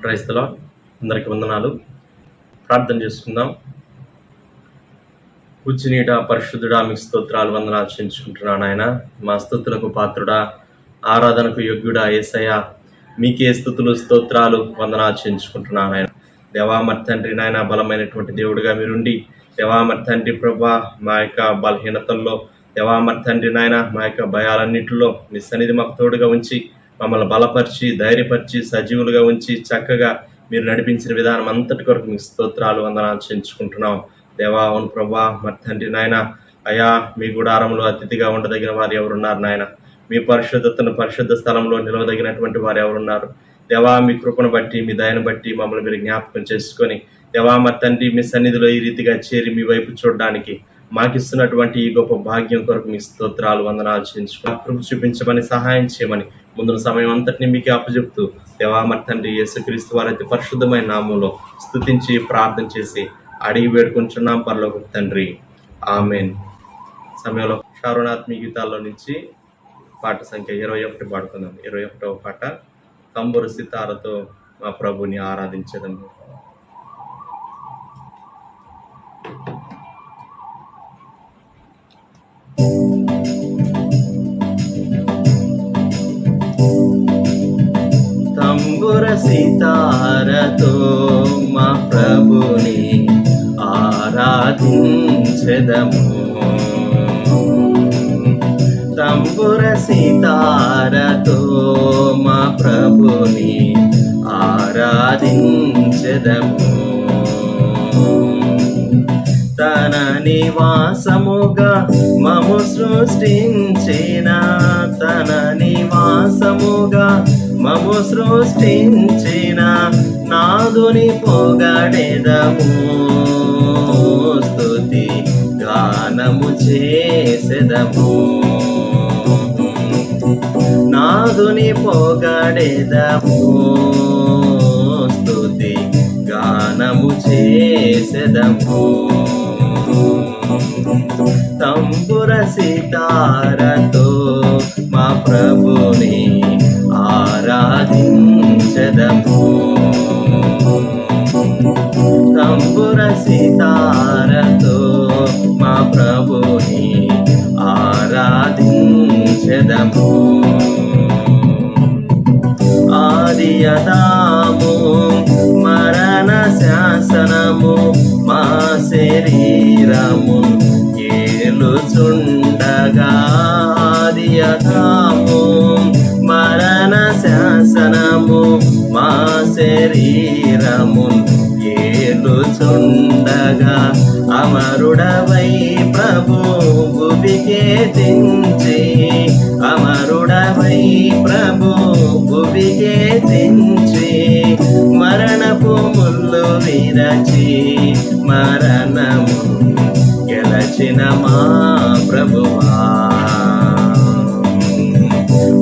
Praise the lord. అందరికి వందనాలు. ప్రార్థన చేసుకుందాం. కూర్చునీట పరిశుద్ధుడా, మీకు స్తోత్రాలు వందనాలు చెల్లించుకుంటున్నాను. ఆయన మా స్తుతులకు పాత్రుడా, ఆరాధనకు యోగ్యుడా యేసయ్య, మీకే స్తుతులు స్తోత్రాలు వందనాలు చెల్లించుకుంటున్నాను. ఆయన దేవా మరి తండ్రి, నాయన బలమైనటువంటి దేవుడిగా మీరుండి, దేవా మరి తండ్రి ప్రభా, మా యొక్క బలహీనతల్లో, దేవా మరి తండ్రి నాయన మా యొక్క భయాలన్నింటిలో మీ సన్నిధి మాకు తోడుగా ఉంచి, మమ్మల్ని బలపరిచి ధైర్యపరిచి సజీవులుగా ఉంచి చక్కగా మీరు నడిపించిన విధానం అంతటి కొరకు మీకు స్తోత్రాలు వందనాలు చెల్లించుకుంటున్నాం. దేవా అవును ప్రభా మరి తండ్రి నాయన, అయా మీ గుడారంలో అతిథిగా ఉండదగిన వారు ఎవరున్నారు నాయన? మీ పరిశుద్ధతను పరిశుద్ధ స్థలంలో నిలవదగినటువంటి వారు ఎవరున్నారు? దేవా మీ కృపను బట్టి, మీ దయను బట్టి మమ్మల్ని మీరు జ్ఞాపకం చేసుకొని, దేవా మరి తండ్రి మీ సన్నిధిలో ఈ రీతిగా చేరి మీ వైపు చూడడానికి మాకిస్తున్నటువంటి ఈ గొప్ప భాగ్యం కొరకు మీ స్తోత్రాలు వందనాలు చెల్లించుకుని కృప చూపించమని, సహాయం చేయమని ముందున సమయం అంతటిని మీకే అప్పచెప్తూ, దేవా మరి తండ్రి యేసుక్రీస్తు వారి అతి పరిశుద్ధమైన నామంలో స్తుతించి ప్రార్థన చేసి అడిగి వేడుకుంటున్నాం పరలోకపు తండ్రి, ఆమెన్. సమయంలో శారోనాత్మీ గీతాల్లో నుంచి పాట సంఖ్య 21 పాడుకుందాం. 21వ పాట, తంబురు సితారతో మా ప్రభుని ఆరాధించదము. తంబుర సితారతో మా ప్రభుని ఆరాధించెదము. తంబుర సితారతో మా ప్రభుని ఆరాధించెదము. తన నివాసముగా మము సృష్టించిన, తన నివాసముగా మము సృష్టించిన నాదుని పొగడెదము. స్తుతి గానము చేసెదము. నాదుని పొగడెదము. స్తుతి గానము చేసెదము. తంబుర సితారతో మా ప్రభుని ఆరాధించెదము. తంబుర సితారతో మా ప్రభుని ఆరాధించెదము. ఆది అదాము మరణ శాసనము మా శరీరము ఏలుచుండగా, ఆది అదాము మరణ శాసనము మా శరీరము ఏలుచుండగా, అమరుడవై ప్రభు భువికే దించి, అమరుడవై ప్రభు భువికే దించి, మరణపు ముళ్ళు విరచి మరణము గెలచిన మా ప్రభువా.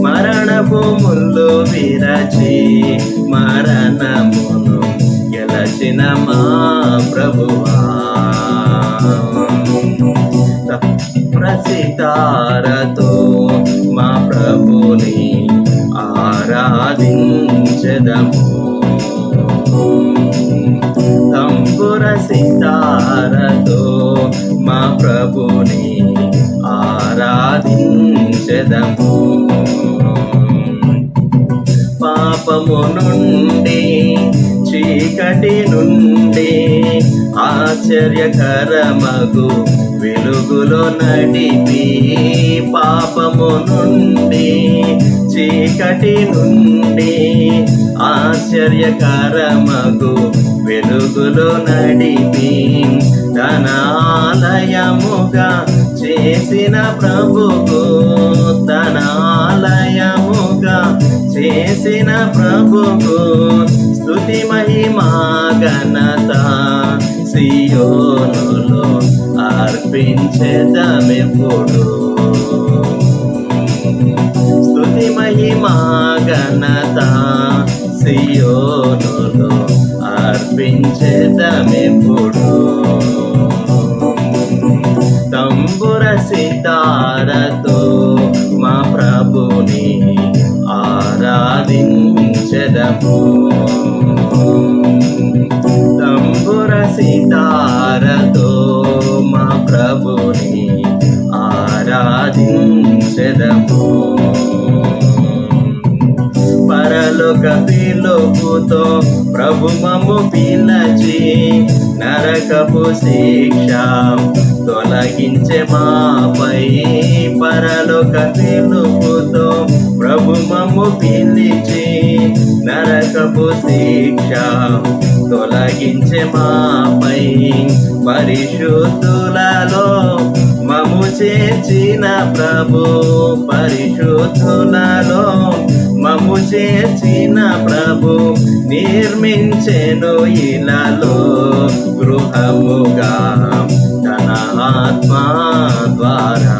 మరణపు ముళ్ళు విరచి మరణమును గెలచిన మా ప్రభువా. సితారతో మా ప్రభుని ఆరాధించెదము. తంబుర సితారతో మా ప్రభుని ఆరాధించెదము. పాపము నుండి చీకటి నుండి ఆశ్చర్యకరమగు వెలుగులో నడిపి, పాపము నుండి చీకటి నుండి ఆశ్చర్యకరమగు వెలుగులో నడిపి, తన ఆలయముగా చేసిన ప్రభువు, తన ఆలయముగా చేసిన ప్రభువు, స్తుతి మహిమా ఘనత సియోనులో అర్పించెదమెప్పుడు. స్తుతి మహిమా ఘనత సియోనులో అర్పించెదమెప్పుడు. తంబుర సితారతో మా ప్రభుని ఆరాధించెదము. సితారతో మా ప్రభుని ఆరాధించెదము. పరలోక పిలుపుతో ప్రభు మమ్ము పిలచి నరకపు శిక్ష తొలగించే మాపై. పరలోక పిలుపుతో ప్రభు మమ్ము పిలిచి నరకపు శిక్ష తొలగించే మాపై. పరిశుద్ధులలో మము చేర్చిన ప్రభు, పరిశుద్ధులలో మము చేర్చిన ప్రభు నిర్మించెను ఇలాలో గృహముగా తన ఆత్మ ద్వారా.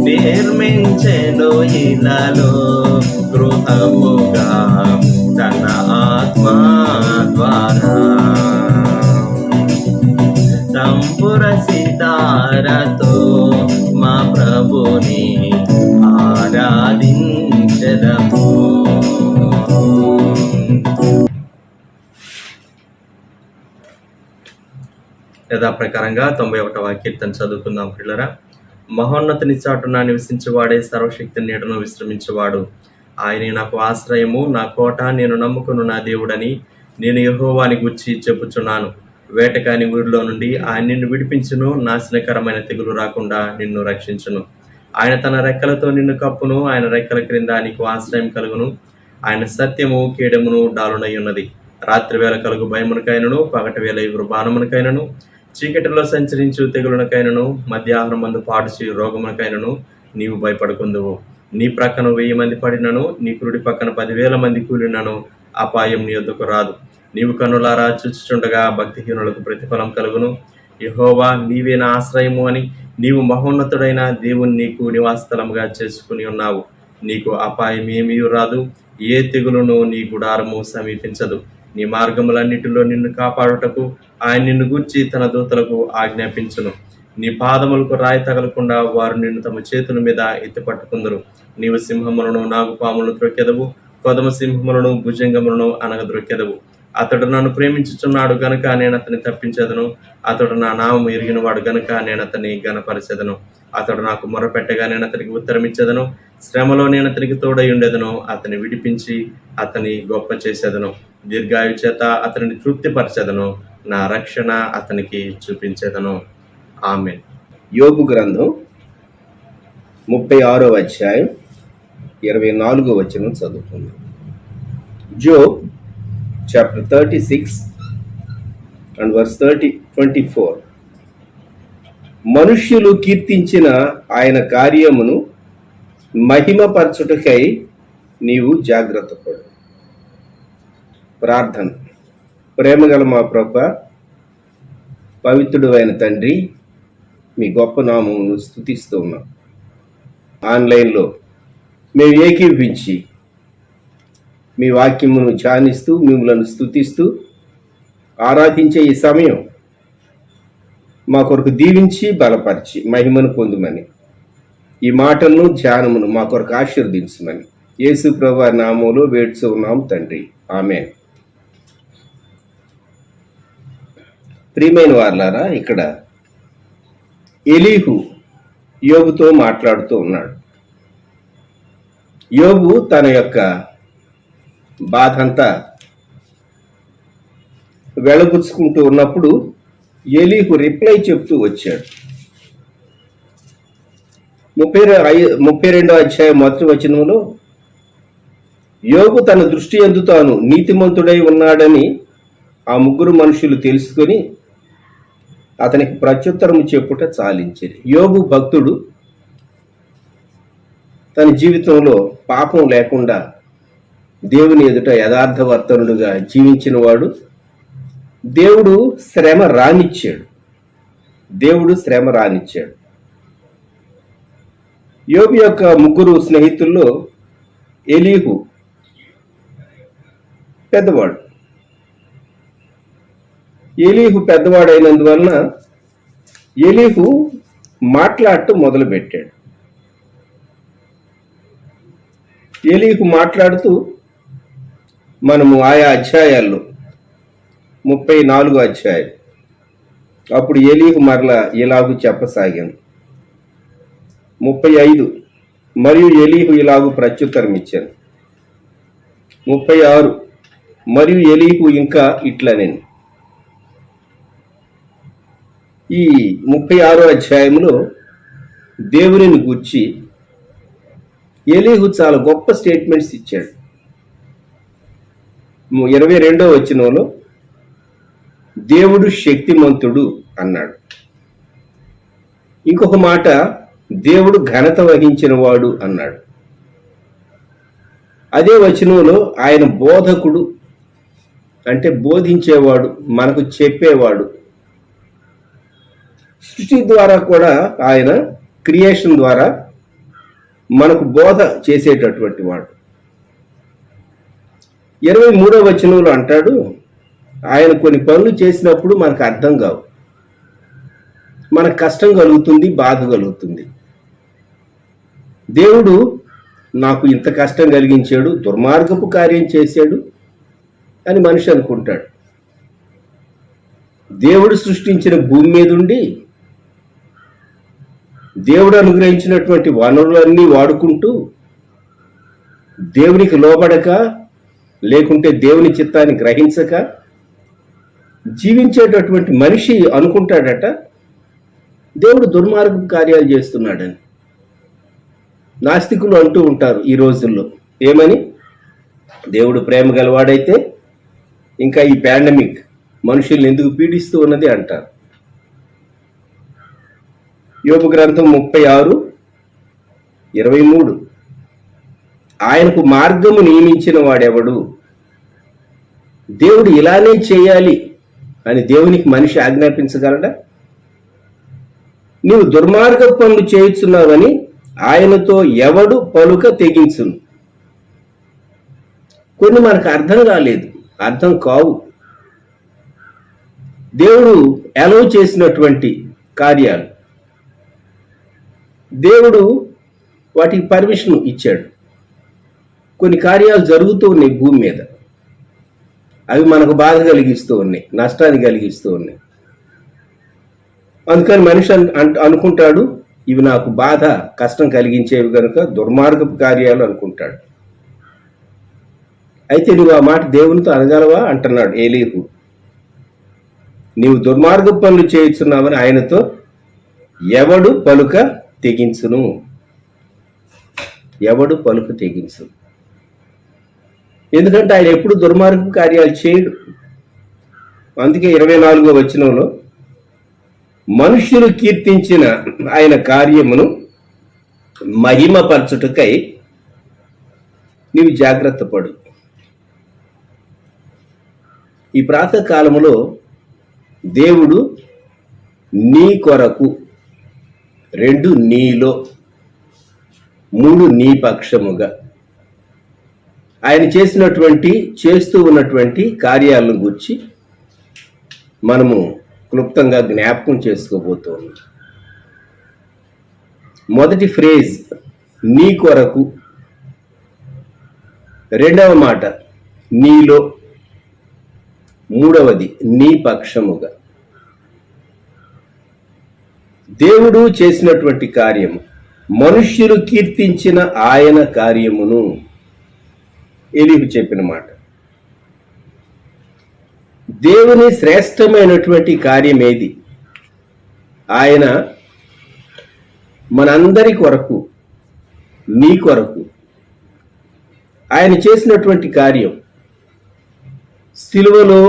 నిర్మించెను ఇలాలో గృహముగా తన ఆత్మ ద్వారా. తంబుర సితారతో మా ప్రభుని ఆరాధించెదము. యథాప్రకారంగా 91వ కీర్తన చదువుకుందాం పిల్లరా. మహోన్నతుని చాటున నివసించేవాడే సర్వశక్తి నీడను విశ్రమించేవాడు. ఆయనే నాకు ఆశ్రయము, నా కోట, నేను నమ్ముకున్న నా దేవుడని నేను యెహోవాని గూర్చి చెప్పుచున్నాను. వేటకాని ఊరిలో నుండి ఆయన నిన్ను విడిపించును, నాశనకరమైన తెగులు రాకుండా నిన్ను రక్షించును. ఆయన తన రెక్కలతో నిన్ను కప్పును, ఆయన రెక్కల క్రింద నీకు ఆశ్రయం కలుగును. ఆయన సత్యము కేడమును డాలునై ఉన్నది. రాత్రి వేళ కలుగు భయమునకైనను, పగటి వేళ ఎగురు బాణమునకైనను, చీకటిలో సంచరించు తెగులునకైనను, మధ్యాహ్నం మందు పాడుచి రోగమునకైనను నీవు భయపడుకుందువు. నీ ప్రక్కన 1000 మంది పడినను, నీ కుడి పక్కన 10,000 మంది కూలినను అపాయం నీ యొద్దకు రాదు. నీవు కన్నులారా చూచుచుండగా భక్తిహీనులకు ప్రతిఫలం కలుగును. యెహోవా నీవే నా ఆశ్రయము అని నీవు మహోన్నతుడైన దేవుని నీకు నివాసస్థలముగా చేసుకుని ఉన్నావు. నీకు అపాయం ఏమీ రాదు, ఏ తెగులును నీ గుడారము సమీపించదు. నీ మార్గములన్నిటిలో నిన్ను కాపాడుటకు ఆయన నిన్ను గూర్చి తన దూతలకు ఆజ్ఞాపించును. నీ పాదములకు రాయి తగలకుండా వారు నిన్ను తమ చేతుల మీద ఎత్తిపట్టుకుందరు. నీవు సింహములను, నాగుపాములను త్రొక్కెదవు, కొదమ సింహములను, భుజంగములను అనగద్రొక్కెదవు. అతడు నన్ను ప్రేమించుచున్నాడు గనుక నేను అతన్ని తప్పించెదను. అతడు నా నామము ఎరిగినవాడు గనుక నేను అతన్ని ఘనపరచెదను. అతడు నాకు మొరపెట్టగా నేను అతనికి ఉత్తరం ఇచ్చేదను. శ్రమలో నేను అతనికి తోడై ఉండేదను. అతన్ని విడిపించి అతని గొప్ప చేసేదను. దీర్ఘాయు చేత అతనిని తృప్తిపరచెదను. నా రక్షణ అతనికి చూపించేదను. ఆమేన్. యోబు గ్రంథం 36వ అధ్యాయం 24వ వచనం చదువుకుందాం. Job chapter 36 and verse 24. మనుష్యులు కీర్తించిన ఆయన కార్యమును మహిమపరచుటకై నీవు జాగ్రత్త పడు. ప్రార్థన. ప్రేమగల మా ప్రభువా, పవిత్రుడు అయిన తండ్రి, మీ గొప్ప నామమును స్తుతిస్తూ ఉన్నాం. ఆన్లైన్లో మేము ఏకీభవించి మీ వాక్యమును ధ్యానిస్తూ మిమ్మలను స్తుతిస్తూ ఆరాధించే ఈ సమయం మా కొరకు దీవించి బలపరిచి మహిమను పొందుమని, ఈ మాటలను ధ్యానమును మా కొరకు ఆశీర్వదించమని యేసు ప్రభువారి నామములో వేడుచు ఉన్నాం తండ్రి. ఆమేన్. ప్రియమైన వారలారా, ఇక్కడ ఎలీహు యోబుతో మాట్లాడుతూ ఉన్నాడు. యోబు తన యొక్క బాధంతా వెళబుచ్చుకుంటూ ఉన్నప్పుడు ఎలీహు రిప్లై చెప్తూ వచ్చాడు. 32వ అధ్యాయం 1వ వచనంలో, యోబు తన దృష్టి యందు తాను నీతిమంతుడై ఉన్నాడని ఆ ముగ్గురు మనుషులు తెలుసుకొని అతనికి ప్రత్యుత్తరము చెప్పుట చాలించింది. యోబు భక్తుడు, తన జీవితంలో పాపం లేకుండా దేవుని ఎదుట యథార్థవర్తనుడుగా జీవించిన వాడు. దేవుడు శ్రమ రానిచ్చాడు. యోబు యొక్క ముగ్గురు స్నేహితుల్లో ఎలీహు పెద్దవాడు. ఎలీహు పెద్దవాడైనందువలన ఎలీహు మాట్లాడటం మొదలుపెట్టాడు. ఎలీహు మాట్లాడుతూ మనము ఆయా అధ్యాయాల్లో 34 అధ్యాయం. అప్పుడు ఎలీహు మరలా ఇలాగు చెప్పసాగాను. 35 మరియు ఎలీహు ఇలాగు ప్రత్యుత్తరం ఇచ్చాను. 36 మరియు ఎలీహు ఇంకా ఇట్లనెను. ఈ 36 అధ్యాయంలో దేవునిని గూర్చి ఎలీహు చాలా గొప్ప స్టేట్మెంట్స్ ఇచ్చాడు. 22వ వచనంలో దేవుడు శక్తిమంతుడు అన్నాడు. ఇంకొక మాట, దేవుడు ఘనత వహించిన వాడు అన్నాడు. అదే వచనంలో ఆయన బోధకుడు, అంటే బోధించేవాడు, మనకు చెప్పేవాడు. సృష్టి ద్వారా కూడా ఆయన, క్రియేషన్ ద్వారా మనకు బోధ చేసేటటువంటి వాడు. 23వ వచనంలో అంటాడు, ఆయన కొన్ని పనులు చేసినప్పుడు మనకు అర్థం కావు, మనకు కష్టం కలుగుతుంది, బాధ కలుగుతుంది. దేవుడు నాకు ఇంత కష్టం కలిగించాడు, దుర్మార్గపు కార్యం చేశాడు అని మనిషి అనుకుంటాడు. దేవుడు సృష్టించిన భూమి మీద ఉండి దేవుడు అనుగ్రహించినటువంటి వనరులన్నీ వాడుకుంటూ దేవునికి లోబడక, లేకుంటే దేవుని చిత్తాన్ని గ్రహించక జీవించేటటువంటి మనిషి అనుకుంటాడట దేవుడు దుర్మార్గపు కార్యాలు చేస్తున్నాడని. నాస్తికులు అంటూ ఉంటారు ఈ రోజుల్లో. ఏమని? దేవుడు ప్రేమ గలవాడైతే ఇంకా ఈ పాండమిక్ మనుషుల్ని ఎందుకు పీడిస్తూ ఉన్నది అంటారు. యోబు గ్రంథం 36:23 ఆయనకు మార్గము నియమించిన వాడెవడు? దేవుడు ఇలానే చేయాలి అని దేవునికి మనిషి ఆజ్ఞాపించగలడా? నీవు దుర్మార్గ పనులు చేయుచున్నావని ఆయనతో ఎవడు పలుక తెగించును? కొన్ని మనకు అర్థం కాలేదు, అర్థం కావు. దేవుడు అలౌ చేసినటువంటి కార్యాలు, దేవుడు వాటికి పర్మిషన్ ఇచ్చాడు. కొన్ని కార్యాలు జరుగుతూ ఉన్నాయి భూమి మీద, అవి మనకు బాధ కలిగిస్తూ ఉన్నాయి, నష్టాన్ని కలిగిస్తూ ఉన్నాయి. అందుకని మనిషి అనుకుంటాడు, ఇవి నాకు బాధ, కష్టం కలిగించేవి కనుక దుర్మార్గపు కార్యాలు అనుకుంటాడు. అయితే నువ్వు ఆ మాట దేవునితో అనగలవా అంటున్నాడు ఎలీహు. నీవు దుర్మార్గపు పనులు చేయుచున్నావని ఆయనతో ఎవడు పలుక తెగించును? ఎవడు పలుక తెగించును? ఎందుకంటే ఆయన ఎప్పుడు దుర్మార్గపు కార్యాలు చేయడు. అందుకే 24వ వచనంలో మనుష్యులు కీర్తించిన ఆయన కార్యమును మహిమపరచుటకై నీవు జాగ్రత్త పడు. ఈ ప్రాతకాలములో దేవుడు నీ కొరకు, 2 నీలో, 3 నీ పక్షముగా ఆయన చేస్తూ ఉన్నటువంటి కార్యాలను గురించి మనము క్లుప్తంగా జ్ఞాపకం చేసుకోబోతున్నాం. మొదటి ఫ్రేజ్ నీ కొరకు, 2వ మాట నీలో, 3వది నీ పక్షముగా. దేవుడు చేసినటువంటి కార్యము, మనుష్యులు కీర్తించిన ఆయన కార్యమును, ఎలీహు చెప్పిన మాట. దేవుని శ్రేష్టమైనటువంటి కార్యం ఏది? ఆయన మనందరి కొరకు, నీ కొరకు ఆయన చేసినటువంటి కార్యం, సిలువలో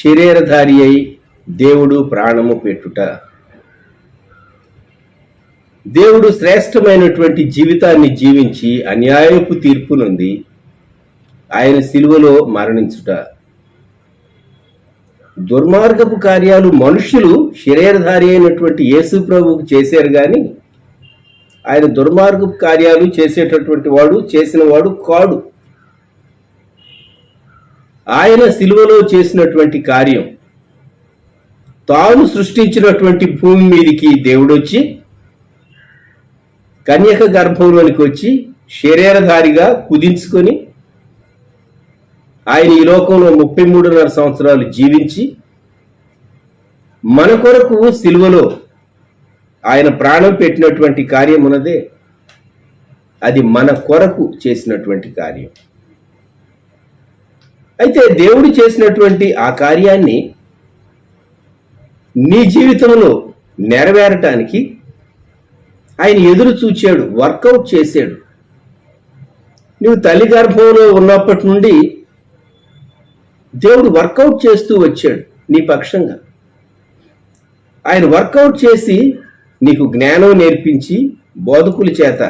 శరీరధారి అయి దేవుడు ప్రాణము పెట్టుట. దేవుడు శ్రేష్టమైనటువంటి జీవితాన్ని జీవించి అన్యాయపు తీర్పు నుండి ఆయన సిలువలో మరణించుట. దుర్మార్గపు కార్యాలు మనుషులు శరీరధారి అయినటువంటి యేసు ప్రభువుకు చేశారు, కానీ ఆయన దుర్మార్గపు కార్యాలు చేసేటటువంటి వాడు, చేసిన వాడు కాడు. ఆయన సిలువలో చేసినటువంటి కార్యం, తాను సృష్టించినటువంటి భూమి మీదికి దేవుడొచ్చి కన్యక గర్భంలోనికి వచ్చి శరీరధారిగా కుదించుకొని ఆయన ఈ లోకంలో 33.5 సంవత్సరాలు జీవించి మన కొరకు సిలువలో ఆయన ప్రాణం పెట్టినటువంటి కార్యం ఉన్నదే, అది మన కొరకు చేసినటువంటి కార్యం. అయితే దేవుడు చేసినటువంటి ఆ కార్యాన్ని నీ జీవితంలో నెరవేరటానికి ఆయన ఎదురు చూచాడు, వర్కౌట్ చేశాడు. నువ్వు తల్లి గర్భంలో ఉన్నప్పటి నుండి దేవుడు వర్కౌట్ చేస్తూ వచ్చాడు నీ పక్షంగా. ఆయన వర్కౌట్ చేసి నీకు జ్ఞానం నేర్పించి బోధకుల చేత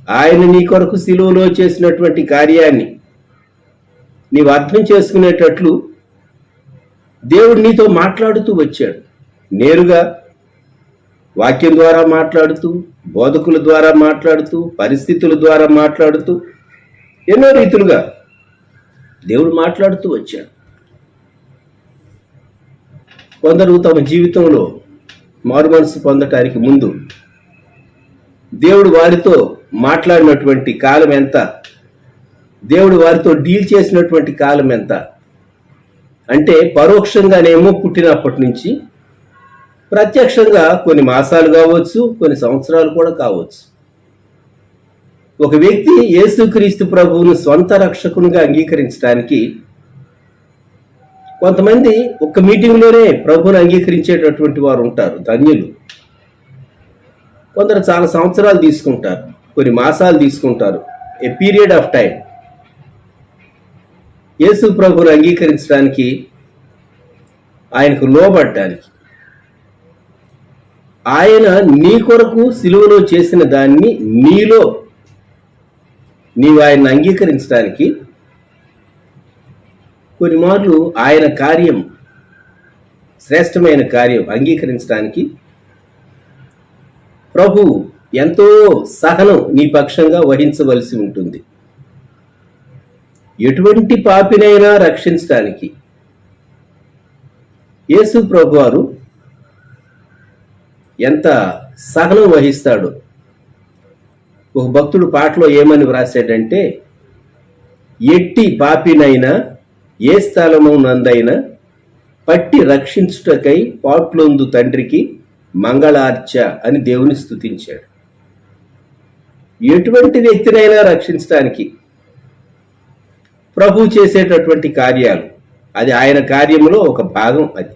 ఆయన నీ కొరకు సిలువలో చేసినటువంటి కార్యాన్ని నీవు అర్థం చేసుకునేటట్లు దేవుడు నీతో మాట్లాడుతూ వచ్చాడు. నేరుగా వాక్యం ద్వారా మాట్లాడుతూ, బోధకుల ద్వారా మాట్లాడుతూ, పరిస్థితుల ద్వారా మాట్లాడుతూ, ఎన్నో రీతులుగా దేవుడు మాట్లాడుతూ వచ్చాడు. కొందరు తమ జీవితంలో మారుమనసు పొందటానికి ముందు దేవుడు వారితో మాట్లాడినటువంటి కాలం ఎంత, దేవుడు వారితో డీల్ చేసినటువంటి కాలం ఎంత అంటే, పరోక్షంగానేమో పుట్టినప్పటి నుంచి, ప్రత్యక్షంగా కొన్ని మాసాలు కావచ్చు, కొన్ని సంవత్సరాలు కూడా కావచ్చు. ఒక వ్యక్తి యేసుక్రీస్తు ప్రభువును స్వంత రక్షకునిగా అంగీకరించడానికి కొంతమంది ఒక్క మీటింగ్లోనే ప్రభువును అంగీకరించేటటువంటి వారు ఉంటారు, ధన్యులు. కొందరు చాలా సంవత్సరాలు తీసుకుంటారు, కొన్ని మాసాలు తీసుకుంటారు, ఏ పీరియడ్ ఆఫ్ టైం యేసు ప్రభువును అంగీకరించడానికి, ఆయనకు లోబడ్డానికి. ఆయన నీ కొరకు సిలువలో చేసిన దాన్ని నీవు ఆయన్ని అంగీకరించడానికి కొన్ని మార్లు ఆయన కార్యం, శ్రేష్టమైన కార్యం అంగీకరించడానికి ప్రభు ఎంతో సహనం నీ పక్షంగా వహించవలసి ఉంటుంది. ఎటువంటి పాపినైనా రక్షించడానికి యేసు ప్రభు వారు ఎంత సహనం వహిస్తాడో. ఒక భక్తుడు పాటలో ఏమని వ్రాసాడంటే, ఎట్టి పాపినైనా ఏ స్థలము నందైనా పట్టి రక్షించుటకై పాట్లొందు తండ్రికి మంగళార్చ అని దేవుని స్తుతించాడు. ఎటువంటి వ్యక్తినైనా రక్షించడానికి ప్రభు చేసేటటువంటి కార్యాలు, అది ఆయన కార్యములో ఒక భాగం. అది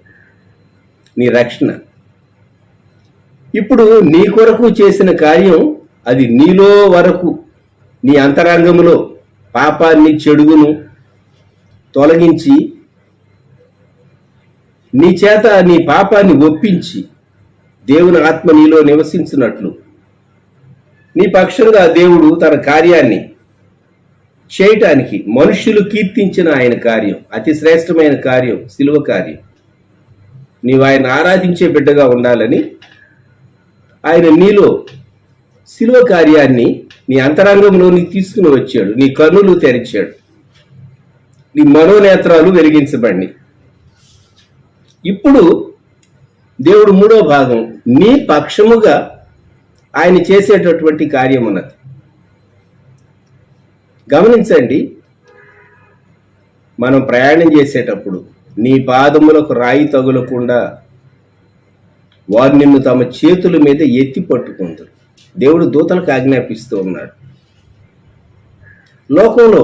నీ రక్షణ. ఇప్పుడు నీ కొరకు చేసిన కార్యం, అది నీలో వరకు, నీ అంతరంగములో పాపాన్ని, చెడుగును తొలగించి, నీ చేత నీ పాపాన్ని ఒప్పించి దేవుని ఆత్మ నీలో నివసించినట్లు నీ పక్షంగా దేవుడు తన కార్యాన్ని చేయటానికి, మనుష్యులు కీర్తించిన ఆయన కార్యం, అతి శ్రేష్టమైన కార్యం, సిలువ కార్యం. నీవు ఆయన ఆరాధించే బిడ్డగా ఉండాలని ఆయన నీలో సిలువ కార్యాన్ని నీ అంతరంగంలోని తీసుకుని వచ్చాడు. నీ కన్నులు తెరిచాడు, నీ మనోనేత్రాలు వెలిగించబడి. ఇప్పుడు దేవుడు మూడో భాగం, నీ పక్షముగా ఆయన చేసేటటువంటి కార్యం ఉన్నది. గమనించండి, మనం ప్రయాణం చేసేటప్పుడు నీ పాదములకు రాయి తగులకుండా వారు నిన్ను తమ చేతుల మీద ఎత్తి పట్టుకుంటారు. దేవుడు దూతలకు ఆజ్ఞాపిస్తూ ఉన్నాడు. లోకంలో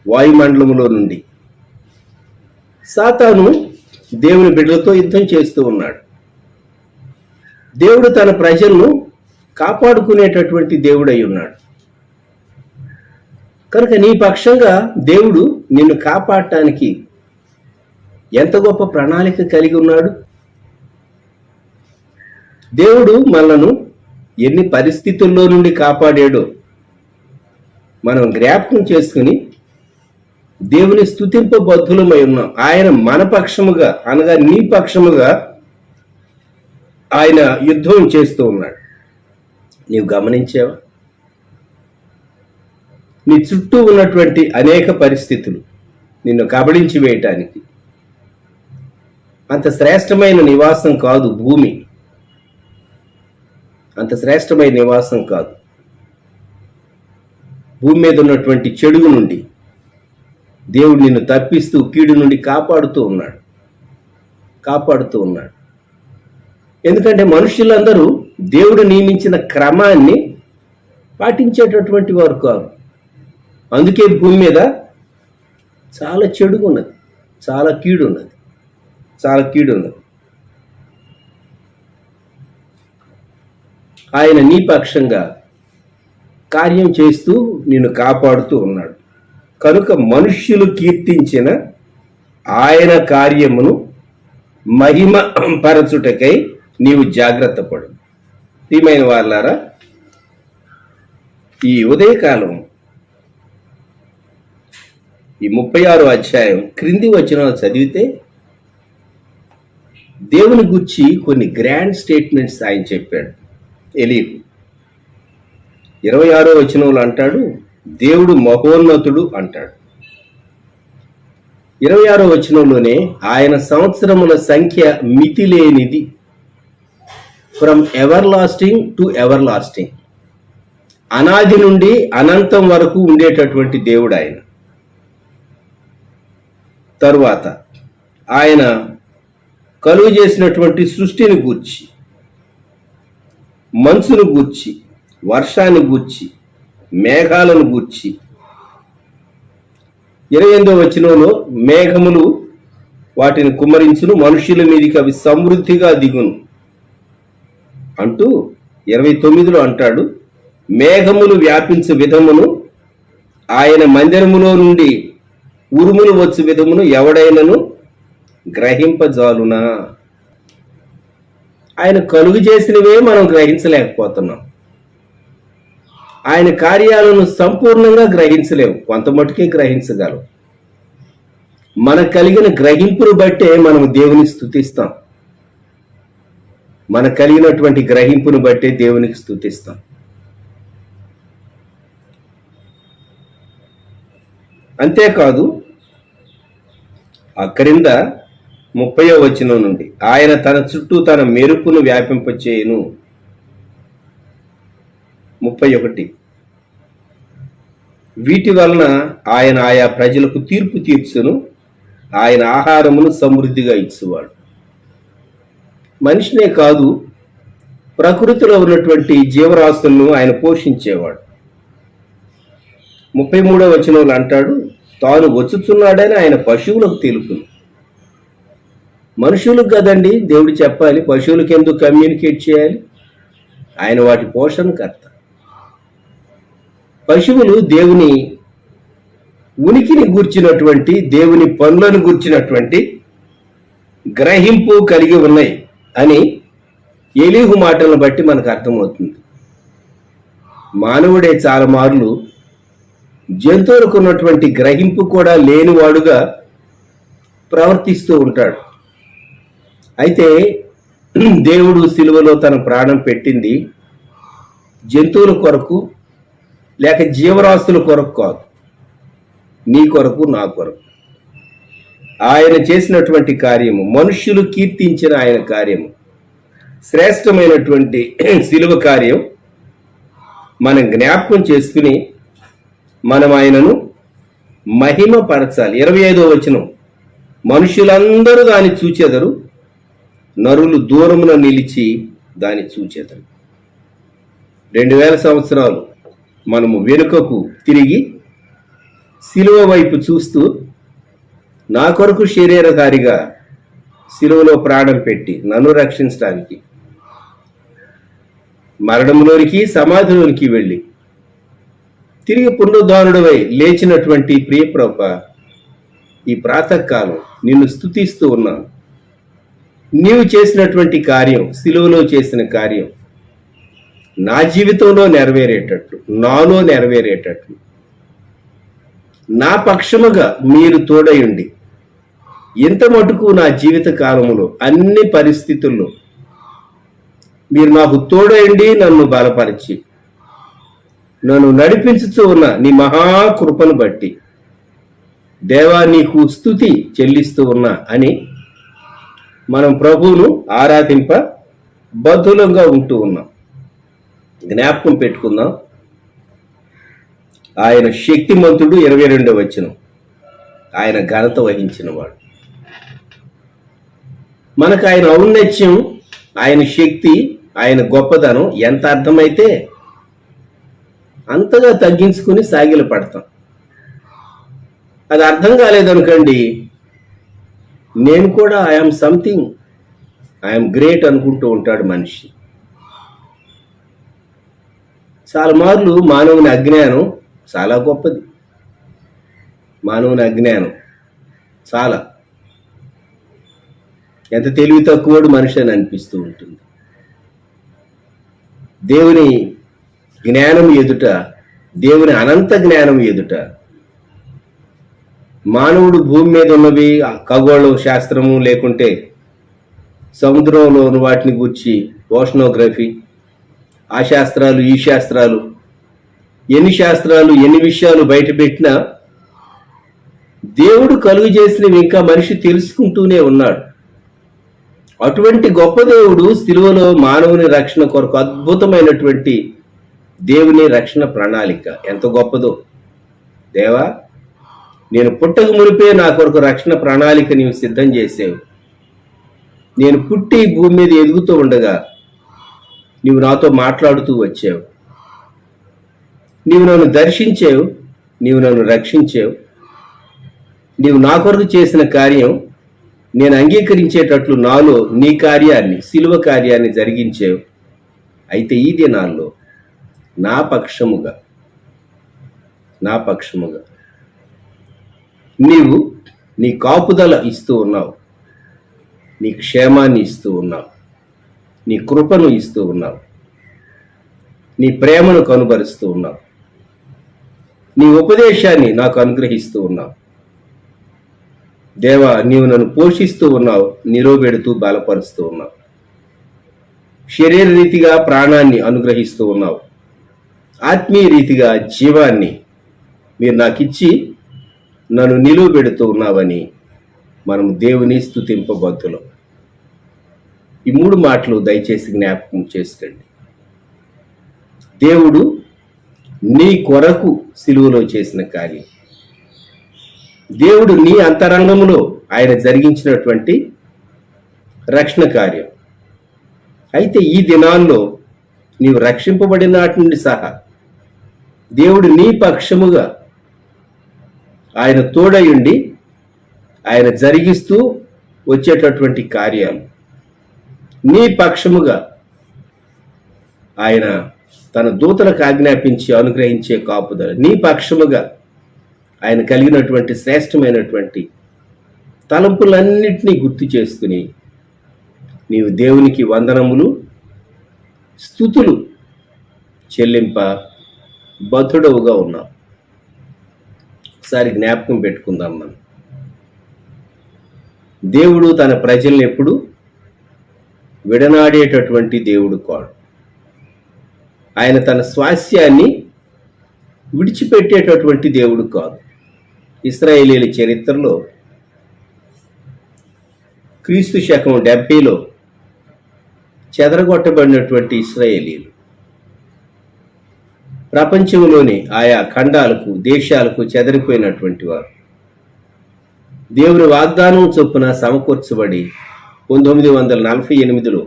వాయుమండలములో నుండి సాతాను దేవుని బిడ్డలతో యుద్ధం చేస్తూ ఉన్నాడు. దేవుడు తన ప్రజలను కాపాడుకునేటటువంటి దేవుడై ఉన్నాడు. కనుక నీ పక్షంగా దేవుడు నిన్ను కాపాడటానికి ఎంత గొప్ప ప్రణాళిక కలిగి ఉన్నాడు. దేవుడు మనను ఎన్ని పరిస్థితుల్లో నుండి కాపాడాడో మనం జ్ఞాపకం చేసుకుని దేవుని స్తుతింపబద్ధులమై ఉన్నాం. ఆయన మన పక్షముగా, అనగా నీ పక్షముగా ఆయన యుద్ధం చేస్తూ ఉన్నాడు. నీవు గమనించావా? నీ చుట్టూ ఉన్నటువంటి అనేక పరిస్థితులు నిన్ను కబళించి వేయటానికి. అంత శ్రేష్టమైన నివాసం కాదు భూమి, అంత శ్రేష్టమైన నివాసం కాదు. భూమి మీద ఉన్నటువంటి చెడు నుండి దేవుడు నిన్ను తప్పిస్తూ, కీడు నుండి కాపాడుతూ ఉన్నాడు. కాపాడుతూ ఉన్నాడు. ఎందుకంటే మనుషులందరూ దేవుడు నియమించిన క్రమాన్ని పాటించేటటువంటి వారు కాదు. అందుకే భూమి మీద చాలా చెడుగున్నది, చాలా కీడున్నది, చాలా కీడున్నది. ఆయన నీ పక్షంగా కార్యం చేస్తూ నిన్ను కాపాడుతూ ఉన్నాడు. కనుక మనుష్యులు కీర్తించిన ఆయన కార్యమును మహిమ పరచుటకై నీవు జాగ్రత్త పడు. ప్రియమైన వాళ్ళారా, ఈ ఉదయకాలం ఈ 36వ అధ్యాయం క్రింది వచనాలు చదివితే దేవుని గురించి కొన్ని గ్రాండ్ స్టేట్మెంట్స్ ఆయన చెప్పాడు. ఎలీహు 26వ వచనంలో అంటాడు, దేవుడు మహోన్నతుడు అంటాడు. 26వ వచనంలోనే ఆయన సంవత్సరముల సంఖ్య మితి లేనిది, from ever lasting to ever lasting, అనాది నుండి అనంతం వరకు ఉండేటటువంటి దేవుడు ఆయన. తరువాత ఆయన కలుగు చేసినటువంటి సృష్టిని గూర్చి, మంచును గూర్చి, వర్షాన్ని గూర్చి, మేఘాలను గూర్చి 28వ వచనంలో మేఘములు వాటిని కుమ్మరించును, మనుషుల మీదకి అవి సమృద్ధిగా దిగును అంటూ 29లో అంటాడు, మేఘములు వ్యాపించు విధమును, ఆయన మందిరములో నుండి ఉరుములు వచ్చు విధమును ఎవడైనను గ్రహింపజాలునా. ఆయన కలుగు చేసినవే మనం గ్రహించలేకపోతున్నాం. ఆయన కార్యాలను సంపూర్ణంగా గ్రహించలేము, కొంత మటుకే గ్రహించగలం. మనకు కలిగిన గ్రహింపును బట్టే మనం దేవుని స్తుతిస్తాం. మనకు కలిగినటువంటి గ్రహింపును బట్టే దేవునికి స్తుతిస్తాం. అంతేకాదు, ఆ క్రింద 30వ వచనం నుండి ఆయన తన చుట్టూ తన మెరుపును వ్యాపింపచేయును. 31 వీటి వలన ఆయన ఆయా ప్రజలకు తీర్పు తీర్చును, ఆయన ఆహారమును సమృద్ధిగా ఇచ్చువాడు. మనిషినే కాదు, ప్రకృతిలో ఉన్నటువంటి జీవరాశులను ఆయన పోషించేవాడు. 33వ వచనంలో అంటాడు, తాను వచ్చుచున్నాడని ఆయన పశువులకు తెలుపును. మనుషులకు కదండి దేవుడు చెప్పాలి, పశువులకు ఎందుకు కమ్యూనికేట్ చేయాలి? ఆయన వాటి పోషణకర్త. పశువులు దేవుని ఉనికిని గూర్చినటువంటి, దేవుని పనులను గూర్చినటువంటి గ్రహింపు కలిగి ఉన్నాయి అని ఎలీహు మాటలను బట్టి మనకు అర్థమవుతుంది. మానవుడే చాలా మార్లు జంతువులకు ఉన్నటువంటి గ్రహింపు కూడా లేనివాడుగా ప్రవర్తిస్తూ ఉంటాడు. అయితే దేవుడు సిలువలో తన ప్రాణం పెట్టింది జంతువుల కొరకు లేక జీవరాశుల కొరకు కాదు, నీ కొరకు, నా కొరకు. ఆయన చేసినటువంటి కార్యము, మనుష్యులు కీర్తించిన ఆయన కార్యము, శ్రేష్టమైనటువంటి సిలువ కార్యం మనం జ్ఞాపకం చేసుకుని మనం ఆయనను మహిమపరచాలి. 25వ వచనం, మనుషులందరూ దాన్ని చూచెదరు, నరులు దూరమున నిలిచి దాన్ని చూచెదరు. 2000 సంవత్సరాలు మనము వెనుకకు తిరిగి సిలువ వైపు చూస్తూ, నా కొరకు శరీరధారిగా సిలువలో ప్రాణం పెట్టి నన్ను రక్షించడానికి మరణంలోనికి, సమాధిలోనికి వెళ్ళి తిరిగి పునరుద్ధానుడవై లేచినటువంటి ప్రియప్రభ, ఈ ప్రాతకాలం నిన్ను స్తుతిస్తూ ఉన్నాను. నీవు చేసినటువంటి కార్యం, సిలువలో చేసిన కార్యం నా జీవితంలో నెరవేరేటట్లు, నాలో నెరవేరేటట్లు, నా పక్షముగా మీరు తోడయుండి ఇంత మటుకు నా జీవిత కాలములో అన్ని పరిస్థితుల్లో మీరు నాకు తోడయుండి నన్ను బలపరిచి నన్ను నడిపించుతూ ఉన్న నీ మహాకృపను బట్టి దేవా నీకు స్తుతి చెల్లిస్తూ ఉన్నా అని మనం ప్రభువును ఆరాధింప బద్ధులంగా ఉంటూ ఉన్నాం. జ్ఞాపకం పెట్టుకుందాం, ఆయన శక్తిమంతుడు. 22వ వచనం, ఆయన ఘనత వహించిన వాడు. మనకు ఆయన ఔన్నత్యం, ఆయన శక్తి, ఆయన గొప్పదనం ఎంత అర్థమైతే అంతగా తగ్గించుకుని సాగిల పడతాం. అది అర్థం కాలేదనుకోండి, నేను కూడా ఐఎమ్ సంథింగ్, ఐఎమ్ గ్రేట్ అనుకుంటూ ఉంటాడు మనిషి. చాలా మార్లు మానవుని అజ్ఞానం చాలా గొప్పది. మానవుని అజ్ఞానం చాలా, ఎంత తెలివి తక్కువడు మనిషి అని అనిపిస్తూ ఉంటుంది. దేవుని జ్ఞానం ఎదుట, దేవుని అనంత జ్ఞానం ఎదుట మానవుడు భూమి మీద ఉన్నవి ఖగోళ శాస్త్రము, లేకుంటే సముద్రంలో ఉన్న వాటిని గూర్చి ఓషనోగ్రఫీ, ఆ శాస్త్రాలు ఈ శాస్త్రాలు, ఎన్ని శాస్త్రాలు ఎన్ని విషయాలు బయటపెట్టినా దేవుడు కలుగు చేసినవి ఇంకా మనిషి తెలుసుకుంటూనే ఉన్నాడు. అటువంటి గొప్ప దేవుడు సిలువలో మానవుని రక్షణ కొరకు అద్భుతమైనటువంటి దేవుని రక్షణ ప్రణాళిక ఎంత గొప్పదో. దేవా, నేను పుట్టక మునిపే నా కొరకు రక్షణ ప్రణాళిక నీవు సిద్ధం చేసావు. నేను పుట్టి భూమి మీద ఎదుగుతూ ఉండగా నీవు నాతో మాట్లాడుతూ వచ్చావు. నీవు నన్ను దర్శించావు, నీవు నన్ను రక్షించావు. నీవు నా కొరకు చేసిన కార్యం నేను అంగీకరించేటట్లు నాలో నీ కార్యాన్ని, సిలువ కార్యాన్ని జరిగించావు. అయితే ఈ దినాల్లో నా పక్షముగా నీవు నీ కాపుదల ఇస్తూ ఉన్నావు, నీ క్షేమాన్ని ఇస్తూ ఉన్నావు, నీ కృపను ఇస్తూ ఉన్నావు, నీ ప్రేమను కనుబరుస్తూ ఉన్నావు, నీ ఉపదేశాన్ని నాకు అనుగ్రహిస్తూ ఉన్నావు. దేవా, నీవు నన్ను పోషిస్తూ ఉన్నావు, నిలవబెడుతూ బలపరుస్తూ ఉన్నావు. శరీర రీతిగా ప్రాణాన్ని అనుగ్రహిస్తూ ఉన్నావు, ఆత్మీయ రీతిగా జీవాన్ని మీరు నాకు ఇచ్చి నన్ను నిలువబెడుతూ ఉన్నావని మనం దేవుని స్తుతింపబద్దులం. ఈ 3 మాటలు దయచేసి జ్ఞాపకం చేసుకోండి. దేవుడు నీ కొరకు సిలువలో చేసిన కార్యం, దేవుడు నీ అంతరంగంలో ఆయన జరిగించినటువంటి రక్షణ కార్యం. అయితే ఈ దినాల్లో నీవు రక్షింపబడిన నాటి నుండి సహా దేవుడు నీ పక్షముగా ఆయన తోడయుండి ఆయన జరిగిస్తూ వచ్చేటటువంటి కార్యాలు, నీ పక్షముగా ఆయన తన దూతలకు ఆజ్ఞాపించి అనుగ్రహించే కాపుదల, నీ పక్షముగా ఆయన కలిగినటువంటి శ్రేష్టమైనటువంటి తలంపులన్నింటినీ గుర్తు చేసుకుని నీవు దేవునికి వందనములు, స్తుతులు చెల్లింప బద్ధుడవుగా ఉన్నావు. ఒకసారి జ్ఞాపకం పెట్టుకుందాం మనం. దేవుడు తన ప్రజల్ని ఎప్పుడు విడనాడేటటువంటి దేవుడు కాడు. ఆయన తన స్వాస్యాన్ని విడిచిపెట్టేటటువంటి దేవుడు కాదు. ఇశ్రాయేలీల చరిత్రలో క్రీస్తు శకం 70లో చెదరగొట్టబడినటువంటి ఇశ్రాయేలీలు ప్రపంచంలోని ఆయా ఖండాలకు, దేశాలకు చెదరిపోయినటువంటి వారు దేవుని వాగ్దానం చొప్పున సమకూర్చబడి 1948లో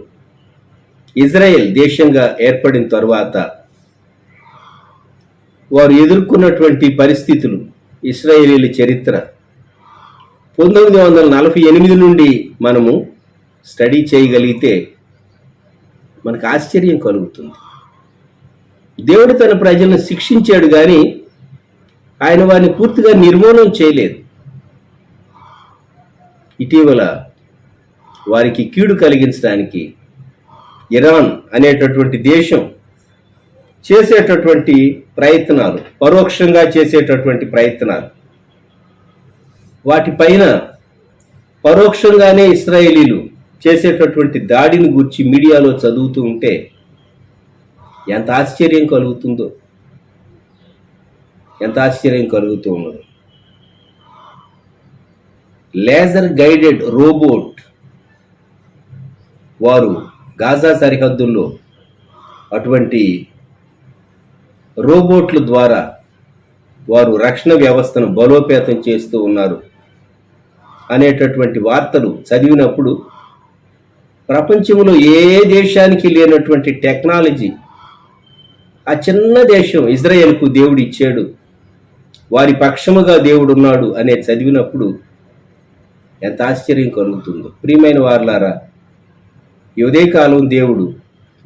ఇజ్రాయెల్ దేశంగా ఏర్పడిన తరువాత వారు ఎదుర్కొన్నటువంటి పరిస్థితులు, ఇశ్రాయేలీల చరిత్ర 1948 నుండి మనము స్టడీ చేయగలిగితే మనకు ఆశ్చర్యం కలుగుతుంది. దేవుడు తన ప్రజలను శిక్షించాడు కానీ ఆయన వారిని పూర్తిగా నిర్మూలన చేయలేదు. ఇటీవల వారికి కీడు కలిగించడానికి ఇరాన్ అనేటటువంటి దేశం చేసేటటువంటి ప్రయత్నాలు, పరోక్షంగా చేసేటటువంటి ప్రయత్నాలు, వాటిపైన పరోక్షంగానే ఇశ్రాయేలీలు చేసేటటువంటి దాడిని గూర్చి మీడియాలో చదువుతూ ఉంటే ఎంత ఆశ్చర్యం కలుగుతుందో, ఎంత ఆశ్చర్యం కలుగుతూ ఉన్నదో. లేజర్ గైడెడ్ రోబోట్ వారు గాజా సరిహద్దుల్లో అటువంటి రోబోట్ల ద్వారా వారు రక్షణ వ్యవస్థను బలోపేతం చేస్తూ ఉన్నారు అనేటటువంటి వార్తలు చదివినప్పుడు ప్రపంచంలో ఏ దేశానికి లేనటువంటి టెక్నాలజీ ఆ చిన్న దేశం ఇజ్రాయెల్కు దేవుడు ఇచ్చాడు, వారి పక్షముగా దేవుడు ఉన్నాడు అనే చదివినప్పుడు ఎంత ఆశ్చర్యం కలుగుతుందో. ప్రియమైన వారలారా, ఈ ఉదయకాలం దేవుడు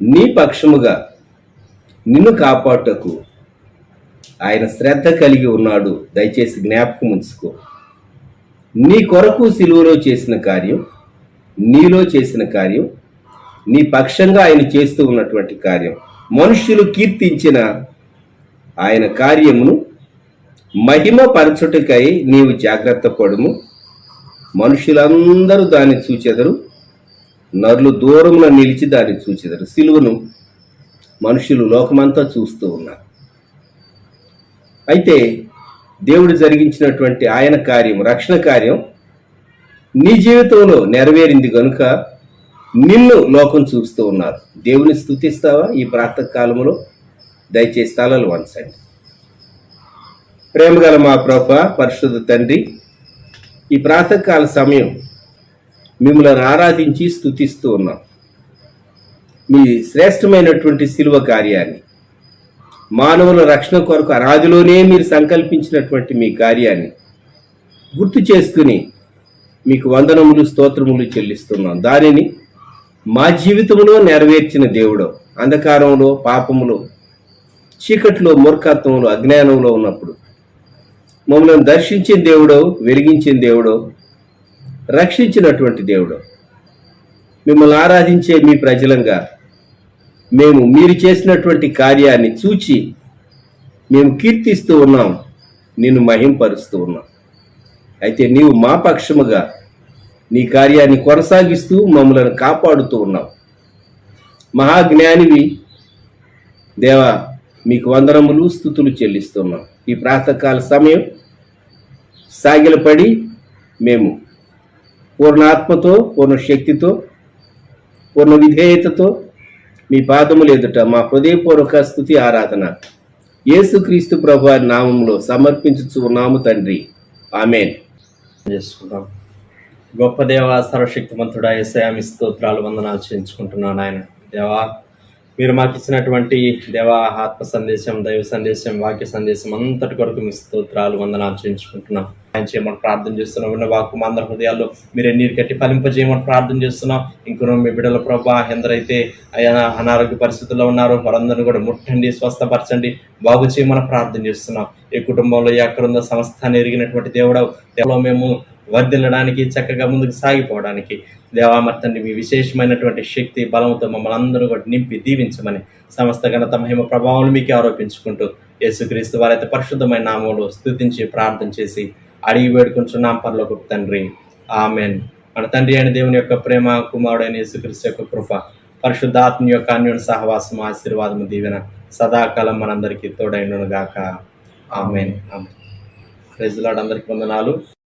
నీ పక్షముగా నిన్ను కాపాడుటకు ఆయన శ్రద్ధ కలిగి ఉన్నాడు. దయచేసి జ్ఞాపకం ఉంచుకో. నీ కొరకు సిలువలో చేసిన కార్యం, నీలో చేసిన కార్యం, నీ పక్షంగా ఆయన చేస్తూ ఉన్నటువంటి కార్యం, మనుష్యులు కీర్తించిన ఆయన కార్యమును మహిమ పరచుటకై నీవు జాగ్రత్త పడుము. మనుషులందరూ దాన్ని చూచెదరు, నరులు దూరమున నిలిచి దాన్ని చూచెదరు. సిలువను మనుషులు లోకమంతా చూస్తూ ఉన్నారు. అయితే దేవుడు జరిగించినటువంటి ఆయన కార్యం, రక్షణ కార్యం నీ జీవితంలో నెరవేరింది కనుక నిన్ను లోకం చూస్తూ ఉన్నారు. దేవుని స్తుతిస్తావా? ఈ ప్రాతః కాలంలో దయచేసి తలలు వంచండి. ప్రేమగల మా ప్రభువా, పరిశుద్ధ తండ్రి, ఈ ప్రాతకాల సమయం మిమ్మల్ని ఆరాధించి స్తుతిస్తూ ఉన్నాం. మీ శ్రేష్టమైనటువంటి శిలువ కార్యాన్ని, మానవుల రక్షణ కొరకు అనాదిలోనే మీరు సంకల్పించినటువంటి మీ కార్యాన్ని గుర్తు చేసుకుని మీకు వందనములు, స్తోత్రములు చెల్లిస్తున్నాం. దానిని మా జీవితంలో నెరవేర్చిన దేవుడు, అంధకారంలో, పాపములో, చీకట్లో, మూర్ఖత్వంలో, అజ్ఞానంలో ఉన్నప్పుడు మమ్మల్ని దర్శించిన దేవుడో, వెలిగించిన దేవుడో, రక్షించినటువంటి దేవుడు, మిమ్మల్ని ఆరాధించే మీ ప్రజలంగా మేము మీరు చేసినటువంటి కార్యాన్ని చూచి మేము కీర్తిస్తూ ఉన్నాం, నిన్ను మహింపరుస్తూ ఉన్నాం. అయితే నీవు మా పక్షముగా నీ కార్యాన్ని కొనసాగిస్తూ మమ్మల్ని కాపాడుతూ ఉన్నావు. మహాజ్ఞానివి దేవా, మీకు వందనములు, స్తుతులు చెల్లిస్తున్నాం. ఈ ప్రాతకాల సమయం సాగిలపడి మేము పూర్ణ ఆత్మతో, పూర్ణ శక్తితో, పూర్ణ విధేయతతో మీ పాదములు ఎదుట మా హృదయపూర్వక స్తుతి ఆరాధన యేసుక్రీస్తు ప్రభువారి నామములో సమర్పించుచు ఉన్నాము తండ్రి. ఆమేన్. చేసుకుంటాం. గొప్ప దేవ, సర్వశక్తిమంతుడా యేసయ్యా, మీ స్తోత్రాలు, వందనాలు చేయించుకుంటున్నాను ఆయన. దేవా, మీరు మాకు ఇచ్చినటువంటి దేవా ఆత్మ సందేశం, దైవ సందేశం, వాక్య సందేశం అంతటి కొరకు మీ స్తోత్రాలు, వందనాలు చేయించుకుంటున్నాం. ఆయన చేయమని ప్రార్థన చేస్తున్నాం. ఉన్న వాక్కు మా అందరి హృదయాల్లో మీరు నీరు కట్టి ఫలింపజేయమని ప్రార్థన చేస్తున్నాం. ఇంకొన మీ బిడ్డల ప్రభా, ఎందరైతే అనారోగ్య పరిస్థితుల్లో ఉన్నారో వారందరినీ కూడా ముట్టండి, స్వస్థపరచండి, బాగు చేయమని ప్రార్థన చేస్తున్నాం. ఈ కుటుంబంలో ఎక్కడుందో సమస్తాన్ని ఎరిగినటువంటి దేవుడవు, మేము వర్ధిల్లడానికి, చక్కగా ముందుకు సాగిపోవడానికి దేవామర్తండి మీ విశేషమైనటువంటి శక్తి, బలంతో మమ్మల్ని అందరూ కూడా నింపి దీవించమని సమస్త ఘనత, మహిమ, ప్రభావం మీకే ఆరోపించుకుంటూ యేసుక్రీస్తు వారైతే పరిశుద్ధమైన నామంలో స్తుతించి ప్రార్థన చేసి అడిగి వేడుకుంటున్నాం పరలోకపు తండ్రి. ఆమెన్. మన తండ్రి అయిన దేవుని యొక్క ప్రేమ, కుమారుడైన యేసుక్రీస్తు యొక్క కృప, పరిశుద్ధాత్మ యొక్క అన్యోన్య సహవాసం, ఆశీర్వాదము, దీవెన సదాకాలం మనందరికీ తోడైనను గాక. Amen. Amen. Praise the Lord. అందరికీ వందనాలు.